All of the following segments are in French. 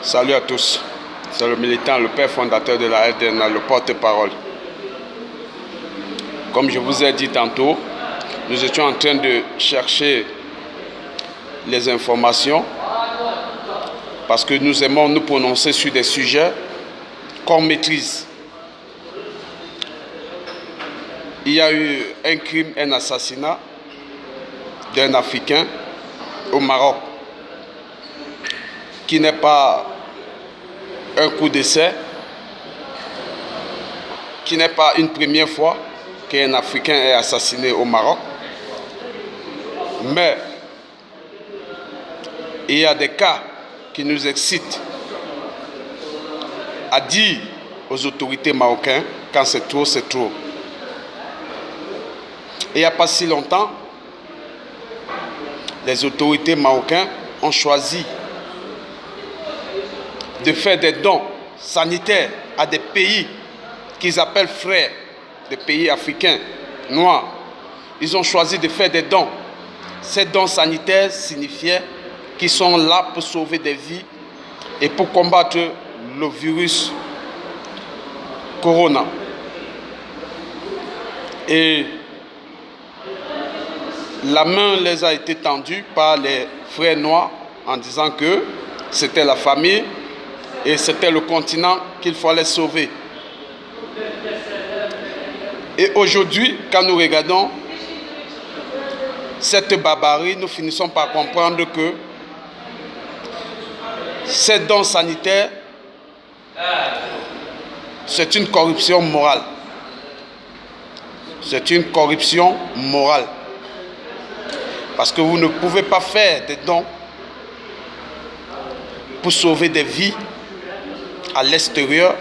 Salut à tous, c'est le militant, le père fondateur de la RDNA, le porte-parole. Comme je vous ai dit tantôt, nous étions en train de chercher les informations parce que nous aimons nous prononcer sur des sujets qu'on maîtrise. Il y a eu un crime, un assassinat d'un Africain au Maroc qui n'est pas un coup d'essai, qui n'est pas une première fois qu'un Africain est assassiné au Maroc, mais il y a des cas qui nous excitent à dire aux autorités marocaines quand c'est trop, c'est trop. Et il n'y a pas si longtemps, les autorités marocaines ont choisi de faire des dons sanitaires à des pays qu'ils appellent frères, des pays africains, noirs. Ils ont choisi de faire des dons. Ces dons sanitaires signifiaient qu'ils sont là pour sauver des vies et pour combattre le virus Corona. Et la main les a été tendue par les frères noirs en disant que c'était la famille et c'était le continent qu'il fallait sauver. Et aujourd'hui, quand nous regardons cette barbarie, nous finissons par comprendre que ces dons sanitaires, c'est une corruption morale. C'est une corruption morale. Parce que vous ne pouvez pas faire des dons pour sauver des vies à l'extérieur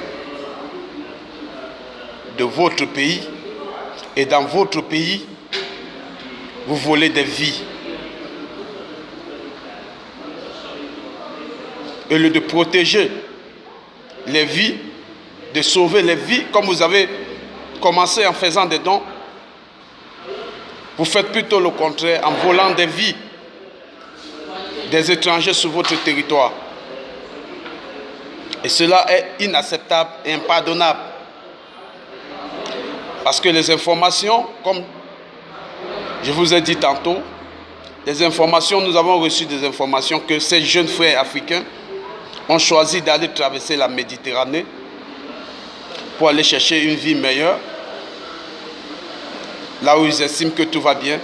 de votre pays et dans votre pays, vous volez des vies. Au lieu de protéger les vies, de sauver les vies, comme vous avez commencé en faisant des dons, vous faites plutôt le contraire en volant des vies des étrangers sur votre territoire. Et cela est inacceptable et impardonnable. Parce que les informations, comme je vous ai dit tantôt, nous avons reçu des informations que ces jeunes frères africains ont choisi d'aller traverser la Méditerranée pour aller chercher une vie meilleure, là où ils estiment que tout va bien.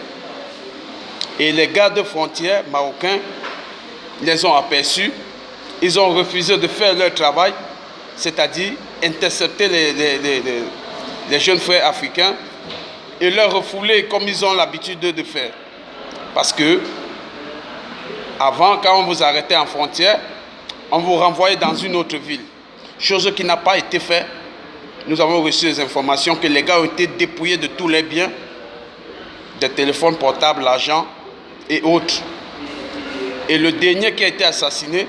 Et les gardes frontières marocains les ont aperçus. Ils ont refusé de faire leur travail, c'est-à-dire intercepter les jeunes frères africains et leur refouler comme ils ont l'habitude de faire. Parce que, avant, quand on vous arrêtait en frontière, on vous renvoyait dans une autre ville. Chose qui n'a pas été faite. Nous avons reçu des informations que les gars ont été dépouillés de tous les biens, des téléphones portables, l'argent et autres. Et le dernier qui a été assassiné,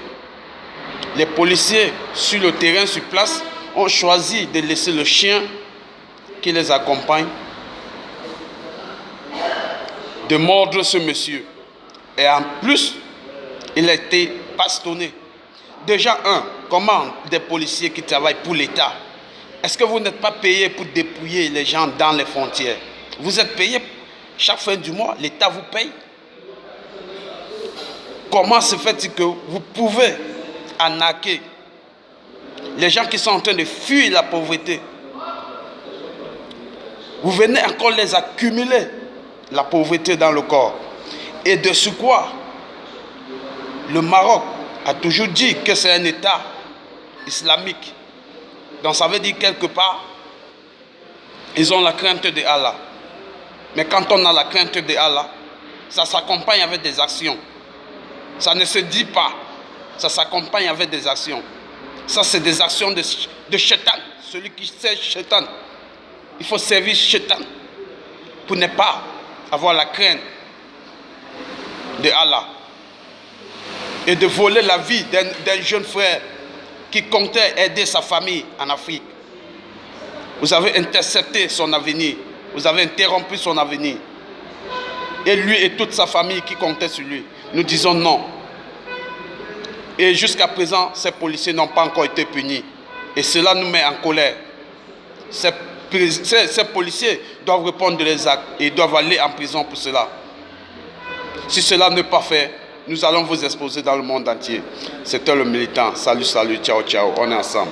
les policiers sur le terrain, sur place, ont choisi de laisser le chien qui les accompagne de mordre ce monsieur. Et en plus, il a été bastonné. Déjà, comment des policiers qui travaillent pour l'État, est-ce que vous n'êtes pas payé pour dépouiller les gens dans les frontières? Vous êtes payé chaque fin du mois, l'État vous paye. Comment se fait-il que vous pouvez arnaquer les gens qui sont en train de fuir la pauvreté? Vous venez encore les accumuler, la pauvreté dans le corps. Et de ce quoi, le Maroc a toujours dit que c'est un État islamique. Donc ça veut dire quelque part, ils ont la crainte de Allah. Mais quand on a la crainte de Allah, ça s'accompagne avec des actions. Ça ne se dit pas, ça s'accompagne avec des actions. Ça, c'est des actions de Shaitan. Celui qui sait Shaitan, il faut servir Shaitan pour ne pas avoir la crainte de Allah et de voler la vie d'un jeune frère qui comptait aider sa famille en Afrique. Vous avez intercepté son avenir, vous avez interrompu son avenir. Et lui et toute sa famille qui comptait sur lui. Nous disons non. Et jusqu'à présent, ces policiers n'ont pas encore été punis. Et cela nous met en colère. Ces policiers doivent répondre de leurs actes et doivent aller en prison pour cela. Si cela n'est pas fait, nous allons vous exposer dans le monde entier. C'était le militant. Salut, salut, ciao, ciao. On est ensemble.